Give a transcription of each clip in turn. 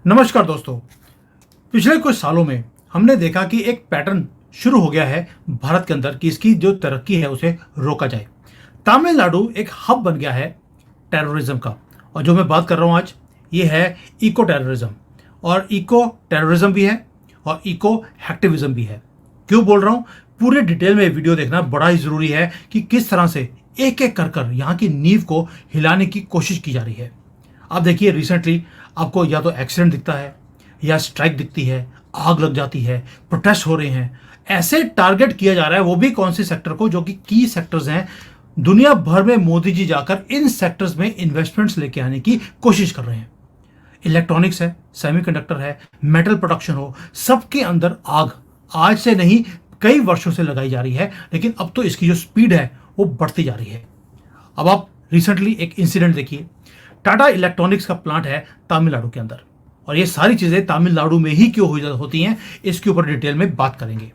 नमस्कार दोस्तों। पिछले कुछ सालों में हमने देखा कि एक पैटर्न शुरू हो गया है भारत के अंदर कि इसकी जो तरक्की है उसे रोका जाए। तमिलनाडु एक हब बन गया है टेररिज्म का। और जो मैं बात कर रहा हूँ आज, ये है इको टेररिज्म। और इको टेररिज्म भी है और इको हैक्टिविज्म भी है। क्यों बोल रहा हूँ, पूरे डिटेल में वीडियो देखना बड़ा ही ज़रूरी है कि किस तरह से एक एक कर कर यहाँ की नींव को हिलाने की कोशिश की जा रही है। आप देखिए, रिसेंटली आपको या तो एक्सीडेंट दिखता है या स्ट्राइक दिखती है, आग लग जाती है, प्रोटेस्ट हो रहे हैं। ऐसे टारगेट किया जा रहा है, वो भी कौन से सेक्टर को, जो कि की सेक्टर्स हैं। दुनिया भर में मोदी जी जाकर इन सेक्टर्स में इन्वेस्टमेंट्स लेके आने की कोशिश कर रहे हैं। इलेक्ट्रॉनिक्स है, सेमीकंडक्टर है, मेटल प्रोडक्शन हो, सबके अंदर आग आज से नहीं कई वर्षों से लगाई जा रही है। लेकिन अब तो इसकी जो स्पीड है वो बढ़ती जा रही है। अब आप रिसेंटली एक इंसिडेंट देखिए। टाटा इलेक्ट्रॉनिक्स का प्लांट है तमिलनाडु के अंदर, और ये सारी चीजें तमिलनाडु में ही क्यों होती हैं, इसके ऊपर डिटेल में बात करेंगे।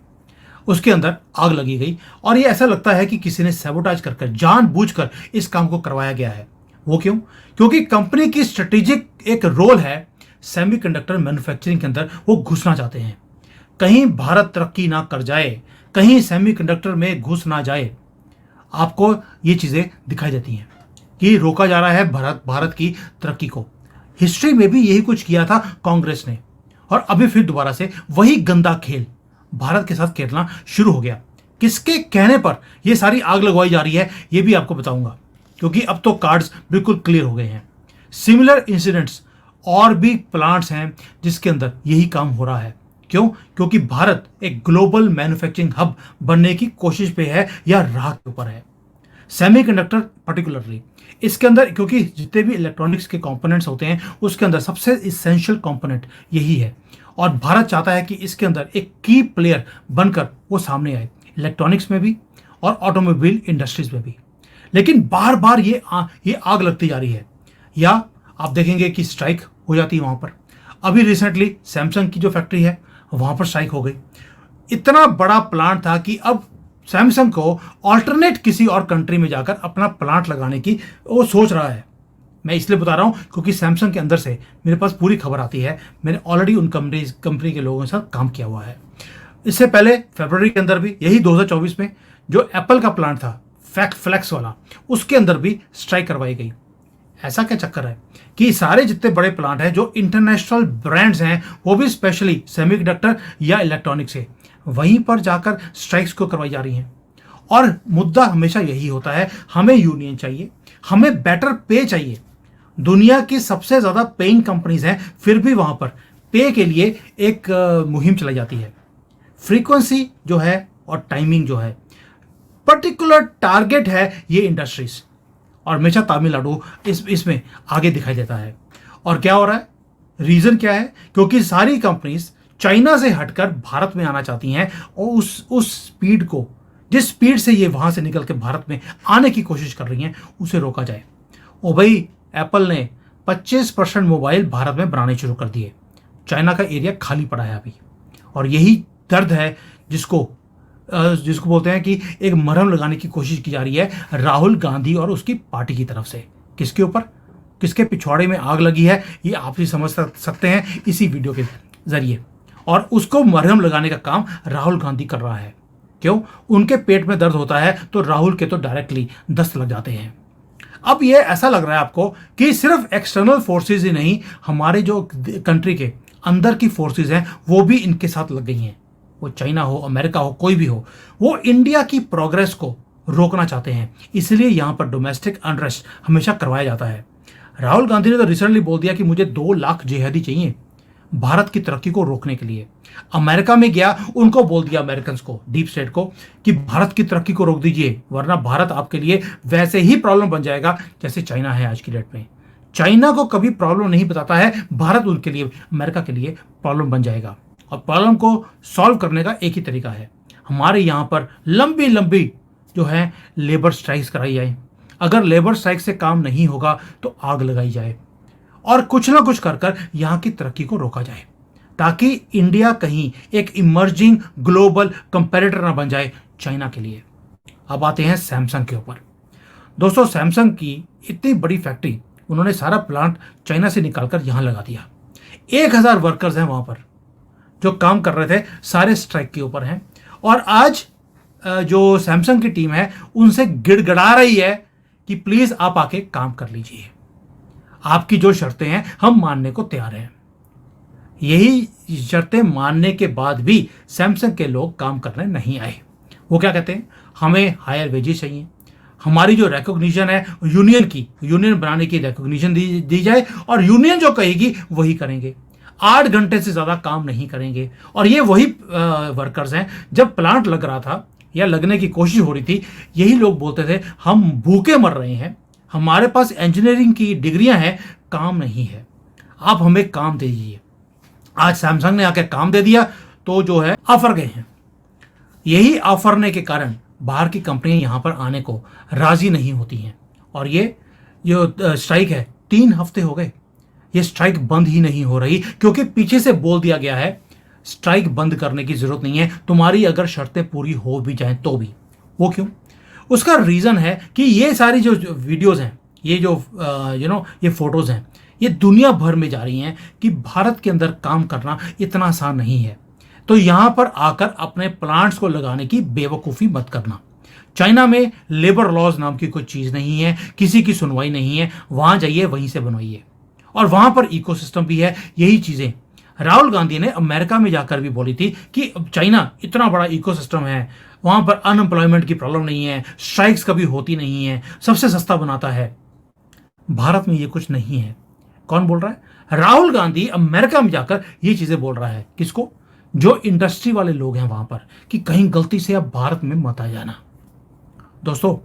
उसके अंदर आग लगी गई और ये ऐसा लगता है कि किसी ने सैबोटाज कर जानबूझकर इस काम को करवाया गया है। वो क्यों? क्योंकि कंपनी की स्ट्रेटेजिक एक रोल है सेमीकंडक्टर मैन्युफैक्चरिंग के अंदर, वो घुसना चाहते हैं। कहीं भारत तरक्की ना कर जाए, कहीं सेमीकंडक्टर में घुस ना जाए, आपको ये चीजें दिखाई देती हैं कि रोका जा रहा है भारत की तरक्की को। हिस्ट्री में भी यही कुछ किया था कांग्रेस ने, और अभी फिर दोबारा से वही गंदा खेल भारत के साथ खेलना शुरू हो गया। किसके कहने पर यह सारी आग लगवाई जा रही है, यह भी आपको बताऊंगा, क्योंकि अब तो कार्ड्स बिल्कुल क्लियर हो गए हैं। सिमिलर इंसिडेंट्स और भी प्लांट्स हैं जिसके अंदर यही काम हो रहा है। क्यों? क्योंकि भारत एक ग्लोबल मैन्युफैक्चरिंग हब बनने की कोशिश पे है या राह के ऊपर है। सेमीकंडक्टर पर्टिकुलरली इसके अंदर, क्योंकि जितने भी इलेक्ट्रॉनिक्स के कंपोनेंट्स होते हैं उसके अंदर सबसे इसेंशियल कंपोनेंट यही है। और भारत चाहता है कि इसके अंदर एक की प्लेयर बनकर वो सामने आए, इलेक्ट्रॉनिक्स में भी और ऑटोमोबाइल इंडस्ट्रीज में भी। लेकिन बार बार ये आग लगती जा रही है, या आप देखेंगे कि स्ट्राइक हो जाती है वहां पर। अभी रिसेंटली सैमसंग की जो फैक्ट्री है वहां पर स्ट्राइक हो गई। इतना बड़ा प्लांट था कि अब सैमसंग को ऑल्टरनेट किसी और कंट्री में जाकर अपना प्लांट लगाने की वो सोच रहा है। मैं इसलिए बता रहा हूं क्योंकि सैमसंग के अंदर से मेरे पास पूरी खबर आती है। मैंने ऑलरेडी उन कंपनी के लोगों के साथ काम किया हुआ है। इससे पहले फरवरी के अंदर भी, यही 2024 में, जो एप्पल का प्लांट था फ्लेक्स वाला, उसके अंदर भी स्ट्राइक करवाई गई। ऐसा क्या चक्कर है कि सारे जितने बड़े प्लांट हैं, जो इंटरनेशनल ब्रांड्स हैं, वो भी स्पेशली सेमीकंडक्टर या इलेक्ट्रॉनिक्स से, वहीं पर जाकर स्ट्राइक्स को करवाई जा रही हैं। और मुद्दा हमेशा यही होता है, हमें यूनियन चाहिए, हमें बेटर पे चाहिए। दुनिया की सबसे ज्यादा पेइंग कंपनीज हैं, फिर भी वहां पर पे के लिए एक मुहिम चलाई जाती है। फ्रीक्वेंसी जो है और टाइमिंग जो है, पर्टिकुलर टारगेट है ये इंडस्ट्रीज, और हमेशा तमिलनाडु इसमें आगे दिखाई देता है। और क्या हो रहा है, रीजन क्या है? क्योंकि सारी कंपनीज चाइना से हटकर भारत में आना चाहती हैं, और उस स्पीड को, जिस स्पीड से ये वहां से निकल के भारत में आने की कोशिश कर रही हैं, उसे रोका जाए। ओ भाई, एप्पल ने 25% मोबाइल भारत में बनाने शुरू कर दिए। चाइना का एरिया खाली पड़ा है अभी, और यही दर्द है जिसको बोलते हैं कि एक मरहम लगाने की कोशिश की जा रही है राहुल गांधी और उसकी पार्टी की तरफ से। किसके ऊपर, किसके पिछवाड़े में आग लगी है, ये आप भी समझ सकते हैं इसी वीडियो के जरिए। और उसको मरहम लगाने का काम राहुल गांधी कर रहा है। क्यों? उनके पेट में दर्द होता है तो राहुल के तो डायरेक्टली दस्त लग जाते हैं। अब ये ऐसा लग रहा है आपको कि सिर्फ एक्सटर्नल फोर्सेस ही नहीं, हमारे जो कंट्री के अंदर की फोर्सेस हैं वो भी इनके साथ लग गई हैं। वो चाइना हो, अमेरिका हो, कोई भी हो, वो इंडिया की प्रोग्रेस को रोकना चाहते हैं। इसलिए यहां पर डोमेस्टिक अनरेस्ट हमेशा करवाया जाता है। राहुल गांधी ने तो रिसेंटली बोल दिया कि मुझे 2 लाख जिहादी चाहिए भारत की तरक्की को रोकने के लिए। अमेरिका में गया, उनको बोल दिया, अमेरिकन को, डीप स्टेट को, कि भारत की तरक्की को रोक दीजिए, वरना भारत आपके लिए वैसे ही प्रॉब्लम बन जाएगा जैसे चाइना है आज की डेट में। चाइना को कभी प्रॉब्लम नहीं बताता है, भारत उनके लिए, अमेरिका के लिए प्रॉब्लम बन जाएगा। और प्रॉब्लम को सॉल्व करने का एक ही तरीका है, हमारे यहाँ पर लंबी लंबी जो है लेबर स्ट्राइक्स कराई जाए। अगर लेबर स्ट्राइक से काम नहीं होगा तो आग लगाई जाए, और कुछ ना कुछ कर कर यहाँ की तरक्की को रोका जाए, ताकि इंडिया कहीं एक इमर्जिंग ग्लोबल कंपेरेटर ना बन जाए चाइना के लिए। अब आते हैं सैमसंग के ऊपर। दोस्तों, सैमसंग की इतनी बड़ी फैक्ट्री, उन्होंने सारा प्लांट चाइना से निकालकर यहाँ लगा दिया। 1000 वर्कर्स हैं वहां पर जो काम कर रहे थे, सारे स्ट्राइक के ऊपर हैं। और आज जो सैमसंग की टीम है उनसे गिड़गिड़ा रही है कि प्लीज आप आके काम कर लीजिए, आपकी जो शर्तें हैं हम मानने को तैयार हैं। यही शर्तें मानने के बाद भी सैमसंग के लोग काम करने नहीं आए। वो क्या कहते हैं, हमें हायर वेजेस चाहिए, हमारी जो रिकॉग्निशन है यूनियन बनाने की रिकॉग्निशन दी जाए, और यूनियन जो कहेगी वही करेंगे। 8 घंटे से ज्यादा काम नहीं करेंगे। और ये वही वर्कर्स हैं, जब प्लांट लग रहा था या लगने की कोशिश हो रही थी, यही लोग बोलते थे हम भूखे मर रहे हैं, हमारे पास इंजीनियरिंग की डिग्रियां हैं, काम नहीं है, आप हमें काम दे दीजिए। आज सैमसंग ने आकर काम दे दिया तो जो है ऑफर गए हैं। यही ऑफरने के कारण बाहर की कंपनियां यहां पर आने को राजी नहीं होती हैं। और ये जो स्ट्राइक है 3 हफ्ते हो गए, ये स्ट्राइक बंद ही नहीं हो रही, क्योंकि पीछे से बोल दिया गया है स्ट्राइक बंद करने की जरूरत नहीं है, तुम्हारी अगर शर्तें पूरी हो भी जाएं तो भी। वो क्यों? उसका रीजन है कि ये सारी जो वीडियोस हैं, ये जो ये फोटोज हैं, ये दुनिया भर में जा रही हैं कि भारत के अंदर काम करना इतना आसान नहीं है। तो यहां पर आकर अपने प्लांट्स को लगाने की बेवकूफ़ी मत करना। चाइना में लेबर लॉज नाम की कोई चीज़ नहीं है, किसी की सुनवाई नहीं है, वहां जाइए वहीं से बनवाइए। और वहां पर इकोसिस्टम भी है। यही चीज़ें राहुल गांधी ने अमेरिका में जाकर भी बोली थी कि चाइना इतना बड़ा इकोसिस्टम है, वहां पर अनएम्प्लॉयमेंट की प्रॉब्लम नहीं है, स्ट्राइक्स कभी होती नहीं है, सबसे सस्ता बनाता है। भारत में ये कुछ नहीं है। कौन बोल रहा है? राहुल गांधी अमेरिका में जाकर ये चीजें बोल रहा है। किसको? जो इंडस्ट्री वाले लोग हैं वहां पर, कि कहीं गलती से अब भारत में मत आ जाना। दोस्तों,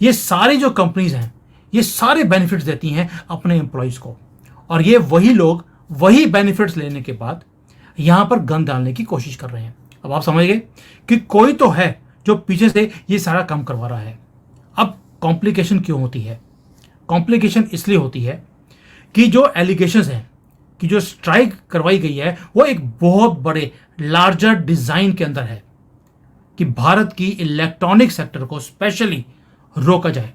ये सारी जो कंपनीज हैं ये सारे बेनिफिट्स देती हैं अपने एम्प्लॉयज को, और ये वही लोग वही बेनिफिट्स लेने के बाद यहां पर गन डालने की कोशिश कर रहे हैं। अब आप समझ गए कि कोई तो है जो पीछे से ये सारा काम करवा रहा है। अब कॉम्प्लिकेशन क्यों होती है? कॉम्प्लिकेशन इसलिए होती है कि जो एलिगेशंस हैं कि जो स्ट्राइक करवाई गई है वो एक बहुत बड़े लार्जर डिजाइन के अंदर है कि भारत की इलेक्ट्रॉनिक सेक्टर को स्पेशली रोका जाए।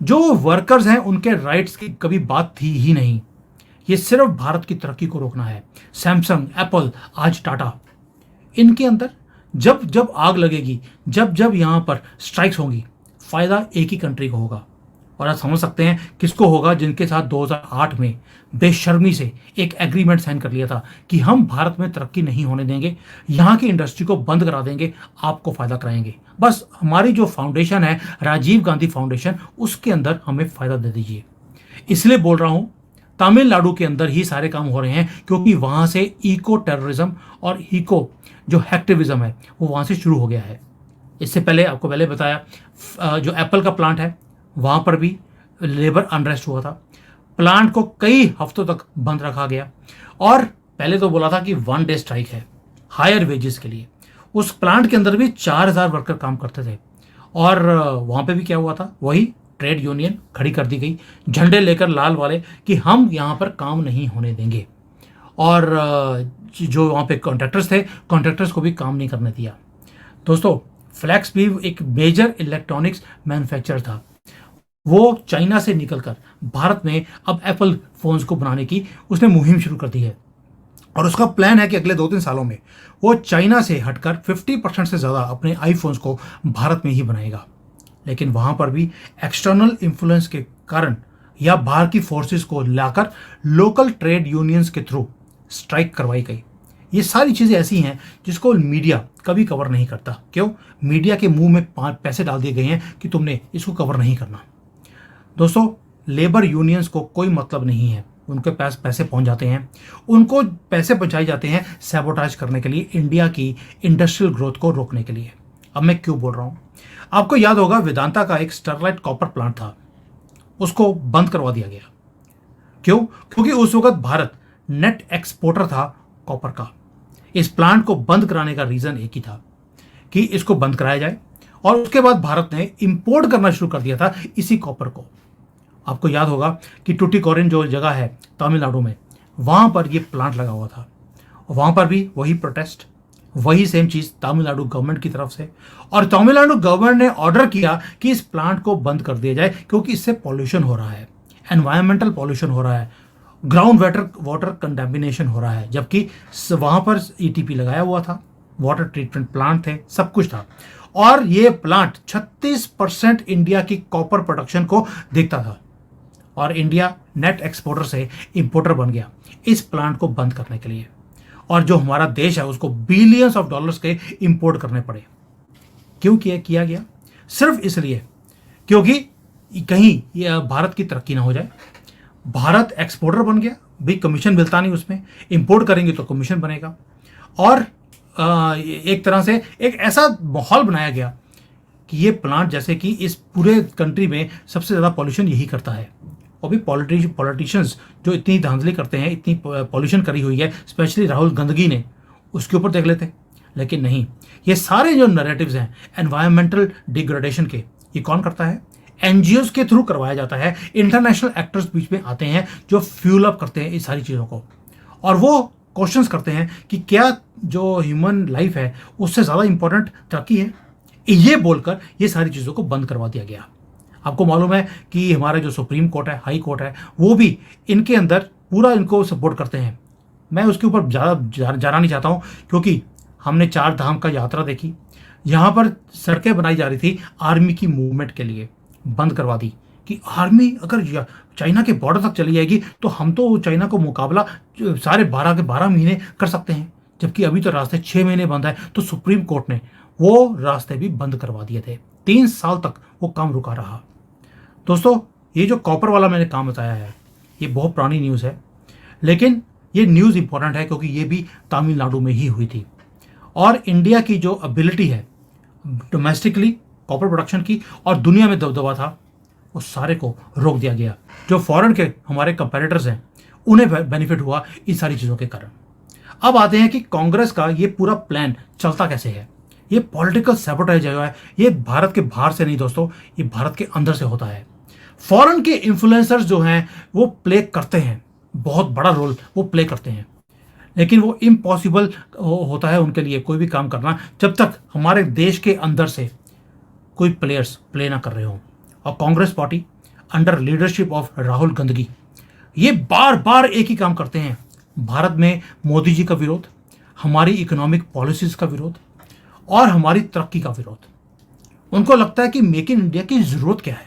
जो वर्कर्स हैं उनके राइट्स की कभी बात थी ही नहीं। ये सिर्फ भारत की तरक्की को रोकना है। सैमसंग, एप्पल, आज टाटा, इनके अंदर जब जब आग लगेगी, जब जब यहां पर स्ट्राइक्स होंगी, फायदा एक ही कंट्री को होगा। और आप समझ सकते हैं किसको होगा, जिनके साथ 2008 में बेशर्मी से एक एग्रीमेंट साइन कर लिया था कि हम भारत में तरक्की नहीं होने देंगे, यहाँ की इंडस्ट्री को बंद करा देंगे, आपको फायदा कराएंगे। बस हमारी जो फाउंडेशन है राजीव गांधी फाउंडेशन, उसके अंदर हमें फायदा दे दीजिए। इसलिए बोल रहा हूं तमिलनाडु के अंदर ही सारे काम हो रहे हैं, क्योंकि वहां से इको टेररिज्म और इको जो हैक्टिविज्म है वो वहां से शुरू हो गया है। इससे पहले आपको पहले बताया जो एप्पल का प्लांट है वहां पर भी लेबर अनरेस्ट हुआ था। प्लांट को कई हफ्तों तक बंद रखा गया, और पहले तो बोला था कि 1 डे स्ट्राइक है हायर वेजेस के लिए। उस प्लांट के अंदर भी 4000 वर्कर काम करते थे, और वहां पे भी क्या हुआ था, वही ट्रेड यूनियन खड़ी कर दी गई झंडे लेकर लाल वाले कि हम यहाँ पर काम नहीं होने देंगे। और जो वहाँ पे कॉन्ट्रैक्टर्स थे, कॉन्ट्रैक्टर्स को भी काम नहीं करने दिया। दोस्तों, फ्लैक्स भी एक मेजर इलेक्ट्रॉनिक्स मैन्युफैक्चरर था, वो चाइना से निकलकर भारत में अब एप्पल फोन्स को बनाने की उसने मुहिम शुरू कर दी है। और उसका प्लान है कि अगले 2-3 सालों में वो चाइना से हटकर 50% से ज़्यादा अपने आईफोन्स को भारत में ही बनाएगा। लेकिन वहाँ पर भी एक्सटर्नल इन्फ्लुएंस के कारण या बाहर की फोर्सेस को लाकर लोकल ट्रेड यूनियंस के थ्रू स्ट्राइक करवाई गई। ये सारी चीज़ें ऐसी हैं जिसको मीडिया कभी कवर नहीं करता। क्यों? मीडिया के मुंह में पैसे डाल दिए गए हैं कि तुमने इसको कवर नहीं करना। दोस्तों, लेबर यूनियंस को कोई मतलब नहीं है, उनके पास पैसे पहुंच जाते हैं, उनको पैसे पहुंचाए जाते हैं सैबोटाज करने के लिए, इंडिया की इंडस्ट्रियल ग्रोथ को रोकने के लिए। अब मैं क्यों बोल रहा हूं? आपको याद होगा वेदांता का एक स्टरलाइट कॉपर प्लांट था, उसको बंद करवा दिया गया। क्यों? क्योंकि उस वक्त भारत नेट एक्सपोर्टर था कॉपर का। इस प्लांट को बंद कराने का रीजन एक ही था कि इसको बंद कराया जाए, और उसके बाद भारत ने इंपोर्ट करना शुरू कर दिया था इसी कॉपर को। आपको याद होगा कि टुटीकोरिन जो जगह है तमिलनाडु में, वहां पर ये प्लांट लगा हुआ था। वहां पर भी वही प्रोटेस्ट, वही सेम चीज तमिलनाडु गवर्नमेंट की तरफ से, और तमिलनाडु गवर्नमेंट ने ऑर्डर किया कि इस प्लांट को बंद कर दिया जाए, क्योंकि इससे पॉल्यूशन हो रहा है, एनवायरमेंटल पॉल्यूशन हो रहा है। ग्राउंड वाटर वाटर कंटेमिनेशन हो रहा है, जबकि वहां पर ईटीपी लगाया हुआ था, वाटर ट्रीटमेंट प्लांट थे, सब कुछ था। और ये प्लांट 36% इंडिया की कॉपर प्रोडक्शन को देखता था, और इंडिया नेट एक्सपोर्टर से इंपोर्टर बन गया इस प्लांट को बंद करने के लिए। और जो हमारा देश है उसको बिलियंस ऑफ डॉलर्स के इंपोर्ट करने पड़े। क्यों किया गया? सिर्फ इसलिए क्योंकि कहीं ये भारत की तरक्की ना हो जाए। भारत एक्सपोर्टर बन गया, भी कमीशन मिलता नहीं उसमें, इंपोर्ट करेंगे तो कमीशन बनेगा। और एक तरह से एक ऐसा माहौल बनाया गया कि ये प्लांट जैसे कि इस पूरे कंट्री में सबसे ज़्यादा पॉल्यूशन यही करता है। और भी पॉलिटिशियंस जो इतनी धांधली करते हैं, इतनी पॉल्यूशन करी हुई है, स्पेशली राहुल गांधी ने, उसके ऊपर देख लेते। लेकिन नहीं, ये सारे जो नैरेटिव्स हैं एनवायरमेंटल डिग्रेडेशन के, ये कौन करता है? एनजीओज के थ्रू करवाया जाता है। इंटरनेशनल एक्टर्स बीच में आते हैं जो फ्यूल अप करते हैं इस सारी चीज़ों को, और वो क्वेश्चंस करते हैं कि क्या जो ह्यूमन लाइफ है उससे ज़्यादा इंपॉर्टेंट तरक्की है? ये बोलकर ये सारी चीज़ों को बंद करवा दिया गया। आपको मालूम है कि हमारा जो सुप्रीम कोर्ट है, हाई कोर्ट है, वो भी इनके अंदर पूरा इनको सपोर्ट करते हैं। मैं उसके ऊपर ज़्यादा जाना नहीं चाहता हूँ, क्योंकि हमने 4 धाम का यात्रा देखी। यहाँ पर सड़कें बनाई जा रही थी आर्मी की मूवमेंट के लिए, बंद करवा दी कि आर्मी अगर चाइना के बॉर्डर तक चली जाएगी तो हम तो चाइना को मुकाबला सारे 12 के 12 महीने कर सकते हैं, जबकि अभी तो रास्ते 6 महीने बंद है। तो सुप्रीम कोर्ट ने वो रास्ते भी बंद करवा दिए थे। 3 साल तक वो काम रुका रहा। दोस्तों, ये जो कॉपर वाला मैंने काम बताया है, ये बहुत पुरानी न्यूज़ है, लेकिन ये न्यूज़ इंपॉर्टेंट है क्योंकि ये भी तमिलनाडु में ही हुई थी। और इंडिया की जो एबिलिटी है डोमेस्टिकली कॉपर प्रोडक्शन की और दुनिया में दबदबा था, उस सारे को रोक दिया गया। जो फॉरेन के हमारे कंपेटिटर्स हैं उन्हें बेनिफिट हुआ इन सारी चीज़ों के कारण। अब आते हैं कि कांग्रेस का ये पूरा प्लान चलता कैसे है। ये पॉलिटिकल सैबोटेज जो है, ये भारत के बाहर से नहीं दोस्तों, ये भारत के अंदर से होता है। फॉरेन के इन्फ्लुएंसर्स जो हैं वो प्ले करते हैं, बहुत बड़ा रोल वो प्ले करते हैं, लेकिन वो इम्पॉसिबल होता है उनके लिए कोई भी काम करना जब तक हमारे देश के अंदर से कोई प्लेयर्स प्ले ना कर रहे हों। और Congress party under leadership of Rahul Gandhi ये बार बार एक ही काम करते हैं, भारत में मोदी जी का विरोध, हमारी इकोनॉमिक पॉलिसीज का विरोध और हमारी तरक्की का विरोध। उनको लगता है कि मेक इन इंडिया की ज़रूरत क्या है।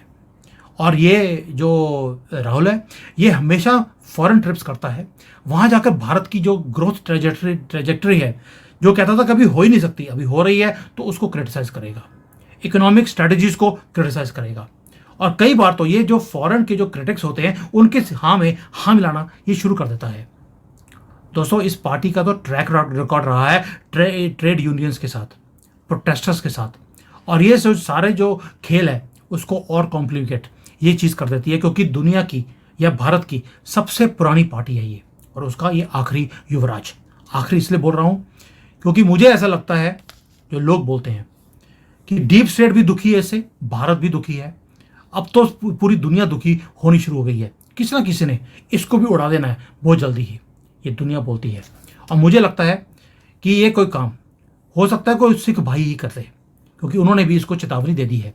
और ये जो राहुल है, ये हमेशा फॉरेन ट्रिप्स करता है, वहाँ जाकर भारत की जो ग्रोथ ट्रेजेक्टरी है, जो कहता था कभी हो ही नहीं सकती, अभी हो रही है, तो उसको क्रिटिसाइज करेगा, इकोनॉमिक स्ट्रेटजीज को क्रिटिसाइज करेगा। और कई बार तो ये जो फॉरेन के जो क्रिटिक्स होते हैं उनके हाँ में हाँ मिलाना ये शुरू कर देता है। दोस्तों, इस पार्टी का तो ट्रैक रिकॉर्ड रहा है ट्रेड यूनियंस के साथ, प्रोटेस्टर्स के साथ, और ये जो सारे जो खेल है उसको और कॉम्प्लिकेट ये चीज़ कर देती है, क्योंकि दुनिया की या भारत की सबसे पुरानी पार्टी है ये, और उसका ये आखिरी युवराज। आखिरी इसलिए बोल रहा हूँ क्योंकि मुझे ऐसा लगता है, जो लोग बोलते हैं कि डीप स्टेट भी दुखी है इससे, भारत भी दुखी है, अब तो पूरी दुनिया दुखी होनी शुरू हो गई है, किसी ना किसी ने इसको भी उड़ा देना है बहुत जल्दी ही, ये दुनिया बोलती है। और मुझे लगता है कि ये कोई काम हो सकता है कोई सिख भाई ही करते, क्योंकि उन्होंने भी इसको चेतावनी दे दी है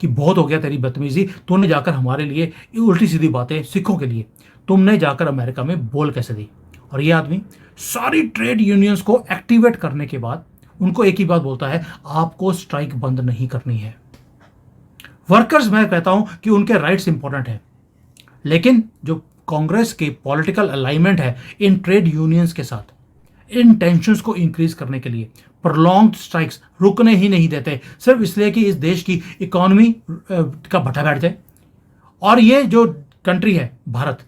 कि बहुत हो गया तेरी बदतमीजी, तुमने जाकर हमारे लिए उल्टी सीधी बातें सिखों के लिए तुमने जाकर अमेरिका में बोल कैसे दी। और ये आदमी सारी ट्रेड यूनियंस को एक्टिवेट करने के बाद उनको एक ही बात बोलता है, आपको स्ट्राइक बंद नहीं करनी है। वर्कर्स, मैं कहता हूं कि उनके राइट्स इंपॉर्टेंट है, लेकिन जो कांग्रेस के पॉलिटिकल अलाइनमेंट है इन ट्रेड यूनियंस के साथ, इन टेंशंस को इंक्रीज करने के लिए प्रोलॉन्ग्ड स्ट्राइक्स रुकने ही नहीं देते, सिर्फ इसलिए कि इस देश की इकोनॉमी का भट्टा बैठ जाए और ये जो कंट्री है भारत,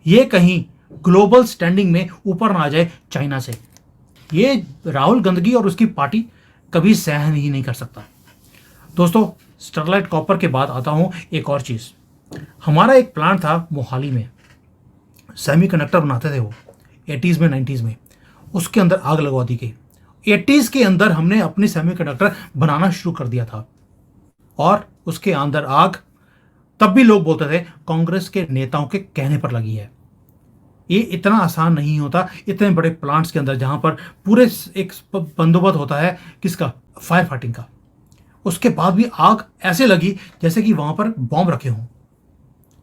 ये कहीं ग्लोबल स्टैंडिंग में ऊपर ना आ जाए चाइना से। ये राहुल गांधी और उसकी पार्टी कभी सहन ही नहीं कर सकता। दोस्तों, स्टरलाइट कॉपर के बाद आता हूं एक और चीज़। हमारा एक प्लांट था मोहाली में, सेमीकंडक्टर बनाते थे वो 80s में 90s में, उसके अंदर आग लगवा दी गई। 80s के अंदर हमने अपनी सेमीकंडक्टर बनाना शुरू कर दिया था और उसके अंदर आग, तब भी लोग बोलते थे कांग्रेस के नेताओं के कहने पर लगी है। ये इतना आसान नहीं होता इतने बड़े प्लांट्स के अंदर, जहां पर पूरे एक बंदोबस्त होता है किसका, फायर फाइटिंग का, उसके बाद भी आग ऐसे लगी जैसे कि वहां पर बॉम्ब रखे हों।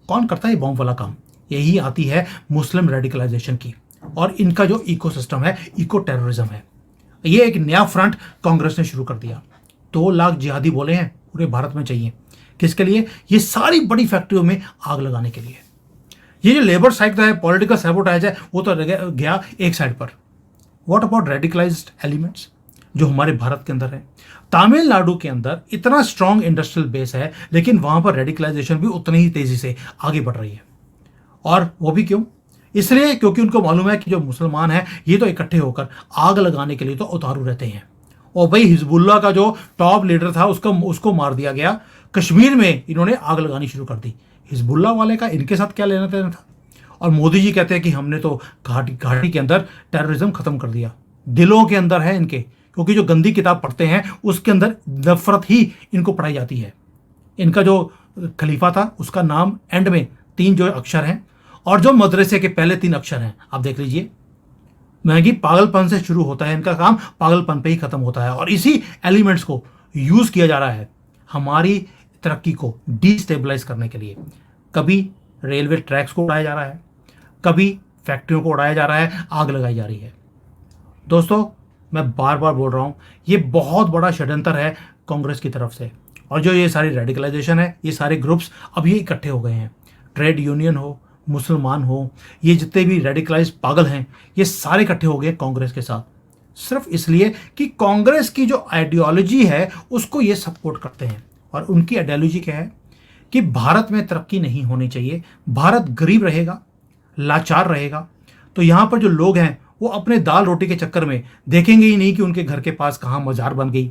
कौन करता है ये बॉम्ब वाला काम? यही आती है मुस्लिम रेडिकलाइजेशन की, और इनका जो इकोसिस्टम है, इको टेररिज्म है। ये एक नया फ्रंट कांग्रेस ने शुरू कर दिया। 2 लाख जिहादी बोले हैं पूरे भारत में चाहिए। किसके लिए? ये सारी बड़ी फैक्ट्रियों में आग लगाने के लिए। ये जो लेबर स्ट्राइक है, पॉलिटिकल सैबोटाइज है, वो तो गया एक साइड पर। व्हाट अबाउट रेडिकलाइज्ड एलिमेंट्स जो हमारे भारत के अंदर है? तमिलनाडु के अंदर इतना स्ट्रांग इंडस्ट्रियल बेस है, लेकिन वहां पर रेडिकलाइजेशन भी उतनी ही तेजी से आगे बढ़ रही है। और वो भी क्यों? इसलिए क्योंकि उनको मालूम है कि जो मुसलमान हैं ये तो इकट्ठे होकर आग लगाने के लिए तो उतारू रहते हैं। और भाई हिजबुल्लाह का जो टॉप लीडर था उसको मार दिया गया। कश्मीर में इन्होंने आग लगानी शुरू कर दी। हिजबुल्लाह वाले का इनके साथ क्या लेना देना था? और मोदी जी कहते हैं कि हमने तो घाटी के अंदर टेररिज्म खत्म कर दिया। दिलों के अंदर है इनके, क्योंकि जो गंदी किताब पढ़ते हैं उसके अंदर नफरत ही इनको पढ़ाई जाती है। इनका जो खलीफा था उसका नाम एंड में 3 जो अक्षर हैं, और जो मदरसे के पहले 3 अक्षर हैं आप देख लीजिए। महंगी पागलपन से शुरू होता है इनका काम, पागलपन पे ही खत्म होता है। और इसी एलिमेंट्स को यूज किया जा रहा है हमारी तरक्की को डिस्टेबलाइज करने के लिए। कभी रेलवे ट्रैक्स को उड़ाया जा रहा है, कभी फैक्ट्रियों को उड़ाया जा रहा है, आग लगाई जा रही है। दोस्तों, मैं बार बार बोल रहा हूं, ये बहुत बड़ा षड्यंत्र है कांग्रेस की तरफ से। और जो ये सारी रेडिकलाइजेशन है, ये सारे ग्रुप्स अब ये इकट्ठे हो गए हैं। ट्रेड यूनियन हो, मुसलमान हो, ये जितने भी रेडिकलाइज पागल हैं, ये सारे इकट्ठे हो गए कांग्रेस के साथ, सिर्फ इसलिए कि कांग्रेस की जो आइडियोलॉजी है उसको ये सपोर्ट करते हैं। और उनकी आइडियोलॉजी क्या है कि भारत में तरक्की नहीं होनी चाहिए, भारत गरीब रहेगा, लाचार रहेगा। तो यहाँ पर जो लोग हैं वो अपने दाल रोटी के चक्कर में देखेंगे ही नहीं कि उनके घर के पास कहाँ मजार बन गई,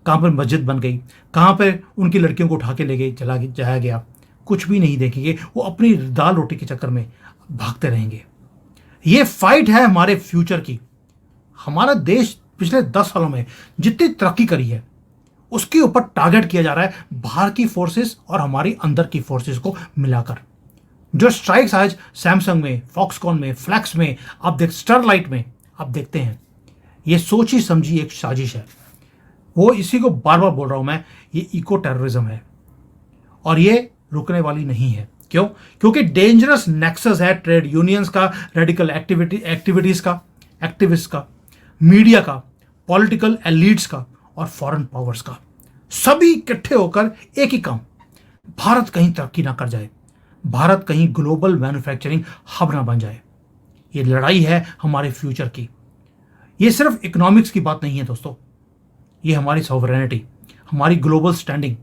कहाँ पर मस्जिद बन गई, कहाँ पर उनकी लड़कियों को उठा के ले गए जाया गया। कुछ भी नहीं देखेंगे, वो अपनी दाल रोटी के चक्कर में भागते रहेंगे। ये फाइट है हमारे फ्यूचर की। हमारा देश पिछले 10 सालों में जितनी तरक्की करी है उसके ऊपर टारगेट किया जा रहा है बाहर की फोर्सेस और हमारी अंदर की फोर्सेस को मिलाकर। जो स्ट्राइक्स आज सैमसंग में, फॉक्सकॉन में, फ्लैक्स में, स्टरलाइट में आप देखते हैं, ये सोची समझी एक साजिश है। वो इसी को बार बार बोल रहा हूं मैं, ये इको टेररिज्म है और ये रुकने वाली नहीं है। क्यों? क्योंकि डेंजरस नेक्सस है ट्रेड यूनियंस का, रेडिकल एक्टिविटीज का, एक्टिविस्ट का, मीडिया का, पॉलिटिकल एलीट्स का और फॉरेन पावर्स का। सभी इकट्ठे होकर एक ही काम, भारत कहीं तरक्की ना कर जाए, भारत कहीं ग्लोबल मैन्युफैक्चरिंग हब ना बन जाए। ये लड़ाई है हमारे फ्यूचर की। ये सिर्फ इकोनॉमिक्स की बात नहीं है दोस्तों, ये हमारी सॉवरेनिटी, हमारी ग्लोबल स्टैंडिंग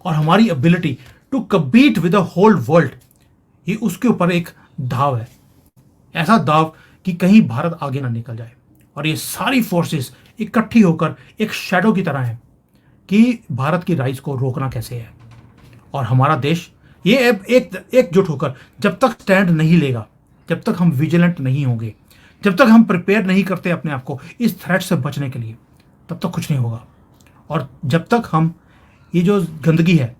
और हमारी ability to compete with the whole world, ये उसके ऊपर एक दाव है। ऐसा दाव कि कहीं भारत आगे ना निकल जाए। और ये सारी फोर्सेस इकट्ठी होकर एक शैडो की तरह है कि भारत की राइज को रोकना कैसे है। और हमारा देश ये एकजुट होकर जब तक स्टैंड नहीं लेगा, जब तक हम विजिलेंट नहीं होंगे, जब तक हम प्रिपेयर नहीं करते अपने आप को इस थ्रेट से बचने के लिए, तब तक कुछ नहीं होगा। और जब तक हम ये जो गंदगी है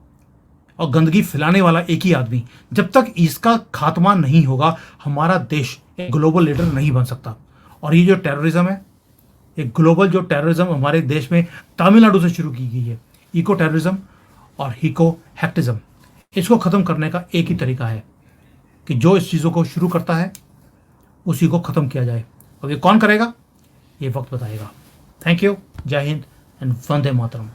और गंदगी फैलाने वाला एक ही आदमी, जब तक इसका खात्मा नहीं होगा, हमारा देश एक ग्लोबल लीडर नहीं बन सकता। और ये जो टेररिज्म है, एक ग्लोबल जो टेररिज्म हमारे देश में तमिलनाडु से शुरू की गई है, इको टेररिज्म और हिको हैक्टिज्म, इसको ख़त्म करने का एक ही तरीका है कि जो इस चीज़ों को शुरू करता है उसी को ख़त्म किया जाए। और ये कौन करेगा, ये वक्त बताएगा। थैंक यू, जय हिंद एंड वंदे मातरम।